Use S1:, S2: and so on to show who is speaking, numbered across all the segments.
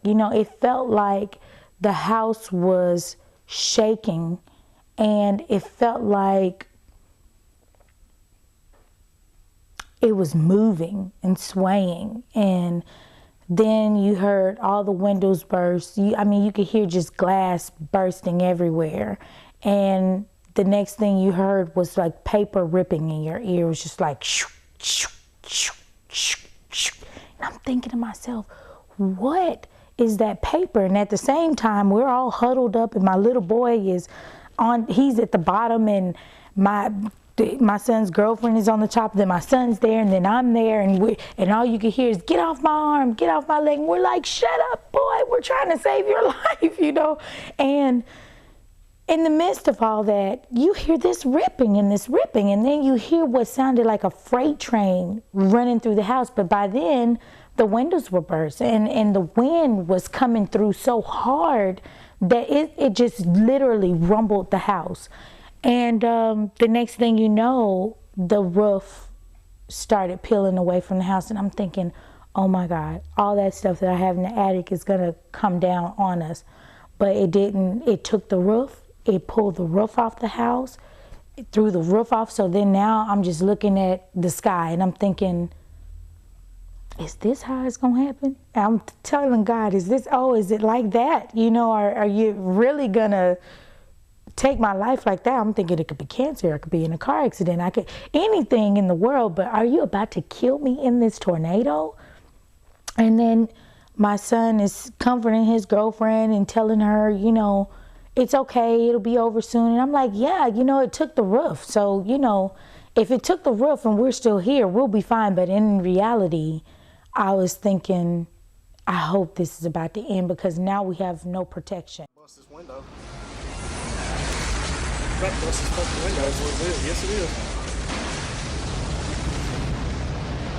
S1: You know, it felt like the house was shaking, and it felt like it was moving and swaying. And then you heard all the windows burst. I mean, you could hear just glass bursting everywhere. And the next thing you heard was like paper ripping in your ear. It was just like shoo, shoo, shoo, shoo, shoo. And I'm thinking to myself, what is that paper? And at the same time, we're all huddled up, and my little boy is he's at the bottom, and my son's girlfriend is on the top, then my son's there, and then I'm there, and all you can hear is, get off my arm, get off my leg. And we're like, shut up, boy, we're trying to save your life, you know. And in the midst of all that, you hear this ripping, and then you hear what sounded like a freight train running through the house. But by then, the windows were burst, and the wind was coming through so hard that it just literally rumbled the house. And the next thing you know, the roof started peeling away from the house. And I'm thinking, oh my God, all that stuff that I have in the attic is gonna come down on us. But it didn't. It took the roof, it pulled the roof off the house, it threw the roof off. So then now I'm just looking at the sky, and I'm thinking, is this how it's gonna happen? I'm telling God, is it like that? You know, are you really gonna take my life like that? I'm thinking it could be cancer, it could be in a car accident, anything in the world, but are you about to kill me in this tornado? And then my son is comforting his girlfriend and telling her, you know, it's okay, it'll be over soon. And I'm like, yeah, you know, it took the roof. So, you know, if it took the roof and we're still here, we'll be fine. But in reality, I was thinking, I hope this is about to end, because now we have no protection.
S2: Bust this window. Right, bust this fucking window is what it is. Yes, it is.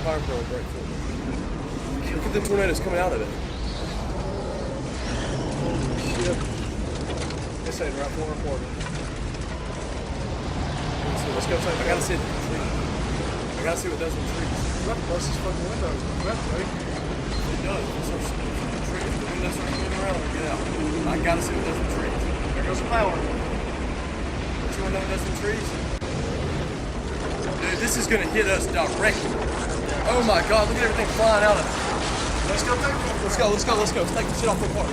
S2: Fire pro breakthrough. Look at the tornadoes coming out of it. Holy shit. This ain't right for reporter. Let's go. I gotta see it. I gotta see what it does with the trees. Right, bust this fucking window. Right, right. It does. The window starts moving around and get out. I gotta see what it does with the trees. There goes the power. You want to know what it does with the trees? Dude, this is gonna hit us directly. Oh my God, look at everything flying out of it. Let's go, let's go, let's go, let's go. Let's take the shit off the park.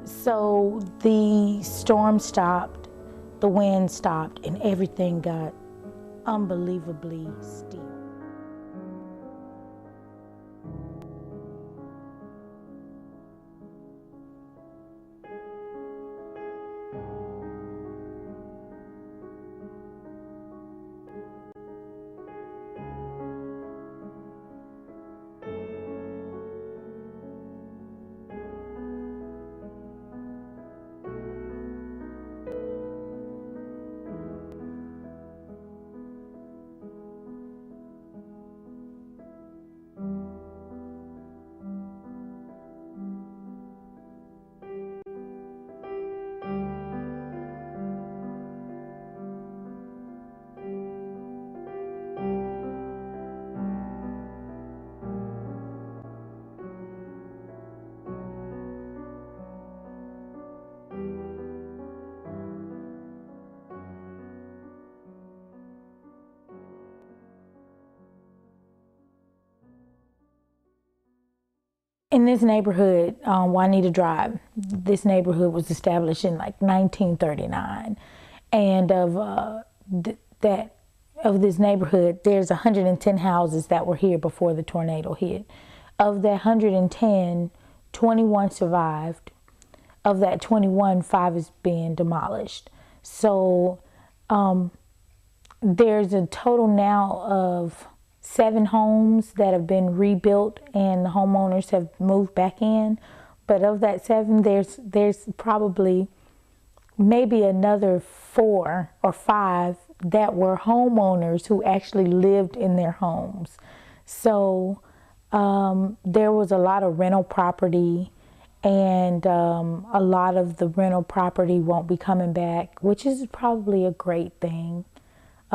S1: So the storm stopped, the wind stopped, and everything got unbelievably still. In this neighborhood, Juanita Drive, this neighborhood was established in like 1939. And of this neighborhood, there's 110 houses that were here before the tornado hit. Of that 110, 21 survived. Of that 21, 5 is being demolished. So there's a total now of 7 homes that have been rebuilt and the homeowners have moved back in. But of that 7, there's probably maybe another 4 or 5 that were homeowners who actually lived in their homes. So there was a lot of rental property, and a lot of the rental property won't be coming back, which is probably a great thing.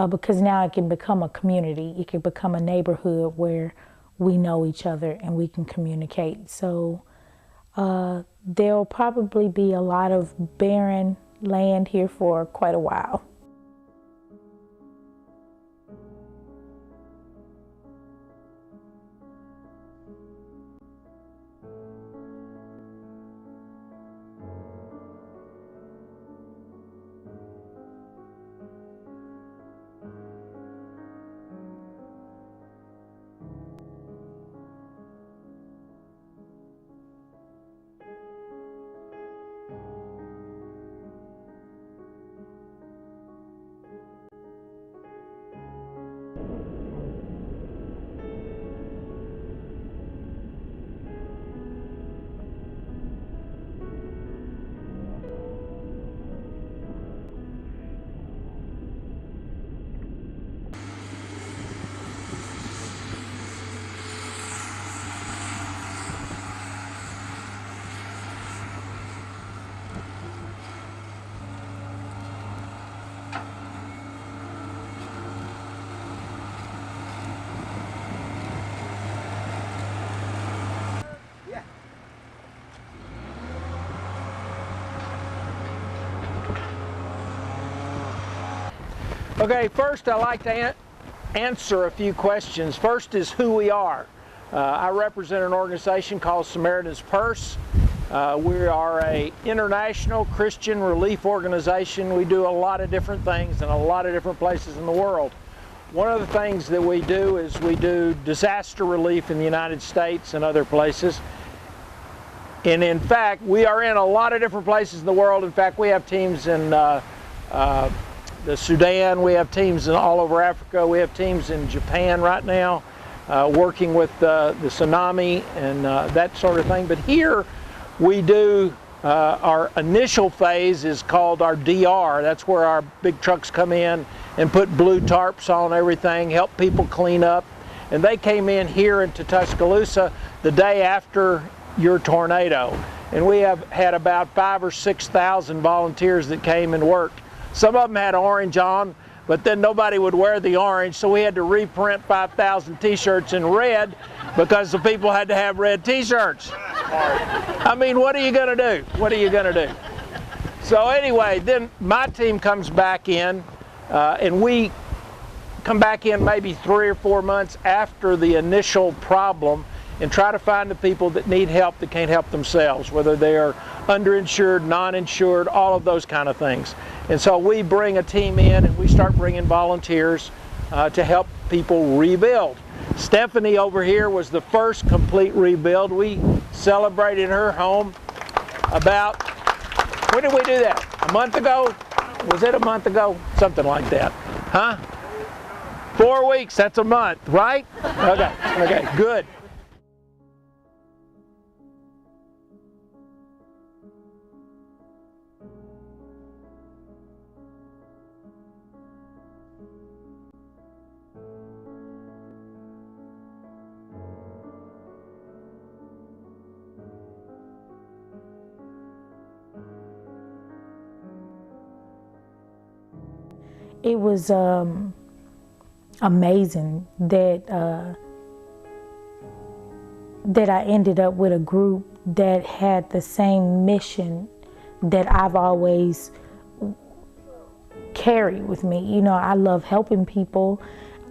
S1: because now it can become a community. It can become a neighborhood where we know each other and we can communicate. So there'll probably be a lot of barren land here for quite a while.
S3: Okay, first I'd like to answer a few questions. First is who we are. I represent an organization called Samaritan's Purse. We are an international Christian relief organization. We do a lot of different things in a lot of different places in the world. One of the things that we do is we do disaster relief in the United States and other places. And in fact, we are in a lot of different places in the world. In fact, we have teams in the Sudan, we have teams in all over Africa, we have teams in Japan right now working with the tsunami and that sort of thing. But here we do, our initial phase is called our DR. That's where our big trucks come in and put blue tarps on everything, help people clean up. And they came in here into Tuscaloosa the day after your tornado. And we have had about 5,000 or 6,000 volunteers that came and worked. Some of them had orange on, but then nobody would wear the orange, so we had to reprint 5,000 t-shirts in red because the people had to have red t-shirts. I mean, what are you going to do? What are you going to do? So anyway, then my team comes back in, and we come back in maybe 3 or 4 months after the initial problem and try to find the people that need help that can't help themselves, whether they are underinsured, non-insured, all of those kind of things. And so we bring a team in and we start bringing volunteers to help people rebuild. Stephanie over here was the first complete rebuild. We celebrated her home about, when did we do that? A month ago? Was it a month ago? Something like that. Huh? 4 weeks, that's a month, right? Okay, good.
S1: It was amazing that that I ended up with a group that had the same mission that I've always carried with me. You know, I love helping people,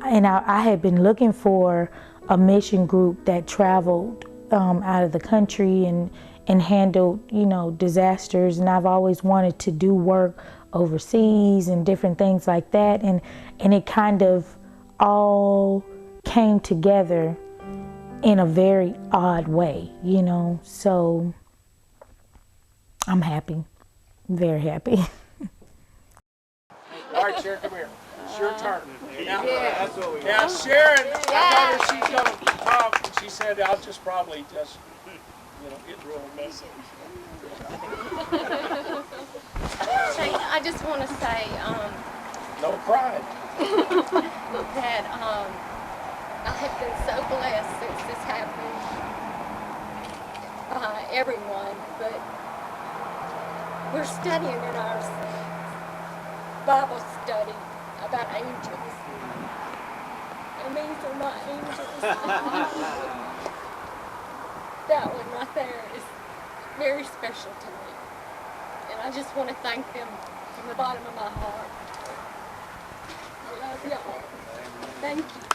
S1: and I had been looking for a mission group that traveled out of the country and handled, you know, disasters, and I've always wanted to do work overseas and different things like that, and it kind of all came together in a very odd way, you know. So I'm happy, very happy.
S3: All right, Sharon, come here. It's your turn. Now, Sharon, I told her she's going to talk, and she said, I'll just probably just, you know, get real messy.
S4: Shane, I just want to say
S3: No pride.
S4: that I have been so blessed since this happened by everyone, but we're studying in our Bible study about angels. And these are my angels. That one right there is very special to me. And I just want to thank them from the bottom of my heart. I love y'all. Thank you.